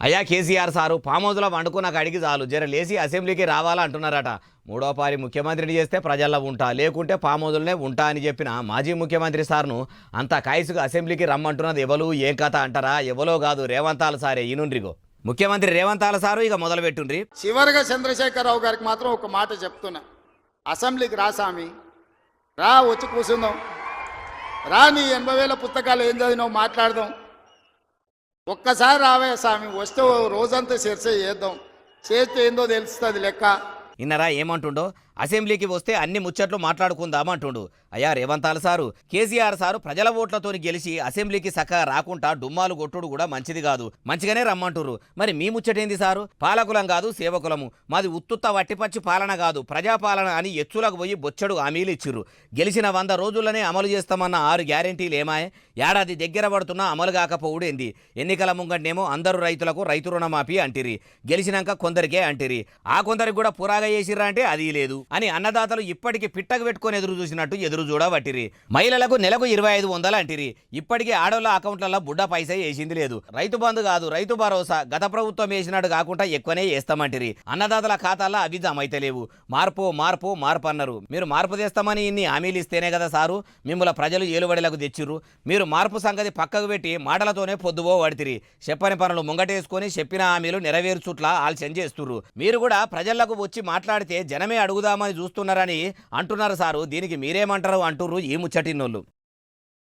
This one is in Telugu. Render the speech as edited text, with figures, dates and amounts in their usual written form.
అయ్యా కేసీఆర్ సారు ఫామ్ హౌస్లో వండుకున్న కాడికి చాలు జర లేచి అసెంబ్లీకి రావాలా అంటున్నారట. మూడో పారి ముఖ్యమంత్రిని చేస్తే ప్రజల్లో ఉంటా, లేకుంటే ఫామ్ హౌస్లోనే ఉంటా అని చెప్పిన మాజీ ముఖ్యమంత్రి సార్ను అంత కాయసుగా అసెంబ్లీకి రమ్మంటున్నది ఎవరు ఏం కథ అంటారా? ఎవరో కాదు, రేవంతాల సారే. ఈనుండ్రిగో ముఖ్యమంత్రి రేవంతాల సారు ఇక మొదలు పెట్టుండ్రి. చివరిగా చంద్రశేఖరరావు గారికి మాత్రం ఒక మాట చెప్తున్నా, అసెంబ్లీకి రా సామి, రా వచ్చి కూర్చుందాం, రా నీ 80,000 పుస్తకాలు ఏం చదివినావు మాట్లాడదాం, ఒక్కసారి రావే స్వామి, వస్తే రోజంతా చర్చ చేద్దాం, చేస్తే ఏందో తెలుస్తుంది లెక్క. ఇన్నరా ఏమంటుండో? అసెంబ్లీకి వస్తే అన్ని ముచ్చట్లు మాట్లాడుకుందామంటుండు. అయ్యా రేవంతాల సారు, కేసీఆర్ సారు ప్రజల ఓట్లతో గెలిచి అసెంబ్లీకి చక్కగా రాకుండా డుమ్మాలు కొట్టుడు కూడా మంచిది కాదు, మంచిగానే రమ్మంటుర్రు. మరి మీ ముచ్చటేంది సారు? పాలకులం కాదు సేవకులము, మాది ఉత్తుత్త వట్టిపచ్చి పాలన కాదు ప్రజాపాలన అని ఎచ్చులకు పోయి బొచ్చడు హామీలు ఇచ్చిర్రు. గెలిచిన 100 రోజుల్లోనే అమలు చేస్తామన్న 6 గ్యారెంటీలు ఏమాయే? ఏడాది దగ్గర పడుతున్నా అమలు కాకపోవుడేంది? ఎన్నికల ముంగటనేమో అందరు రైతులకు రైతు రుణమాఫీ అంటిరి, గెలిచినాక కొందరికే అంటిరి, ఆ కొందరికి కూడా పురాగా చేసిర్రా అంటే అది లేదు అని అన్నదాతలు ఇప్పటికీ పిట్టకు పెట్టుకొని ఎదురు చూసినట్టు ఎదురు చూడబట్టిరి. మహిళలకు నెలకు 2,500 అంటిరి, ఇప్పటికీ ఆడోళ్ళ అకౌంట్లలో బుడ్డ పైసా వేసింది లేదు. రైతు బంధు కాదు రైతు భరోసా గత ప్రభుత్వం వేసినట్టు కాకుండా ఎక్కువనే వేస్తామంటిరి. అన్నదాతల ఖాతాల్లో అవి జమైతే లేవు. మార్పు మార్పు మార్పు అన్నారు. మీరు మార్పు తెస్తామని ఇన్ని హామీలు ఇస్తేనే కదా సారు మిమ్మల్ని ప్రజలు ఏలుబడిలకు తెచ్చిర్రు. మీరు మార్పు సంగతి పక్కకు పెట్టి మాటలతోనే పొద్దుబో పడితిరి. చెప్పని పనులు ముంగటేసుకొని చెప్పిన హామీలు నెరవేర్చుట్లా ఆలస్యం చేస్తుర్రు. మీరు కూడా ప్రజలకు వచ్చి మాట్లాడితే జనమే అడుగుదామని చూస్తున్నారని అంటున్నారు సారు. దీనికి మీరేమంటారు అంటుర్రు ఈ ముచ్చటిన్నోళ్ళు.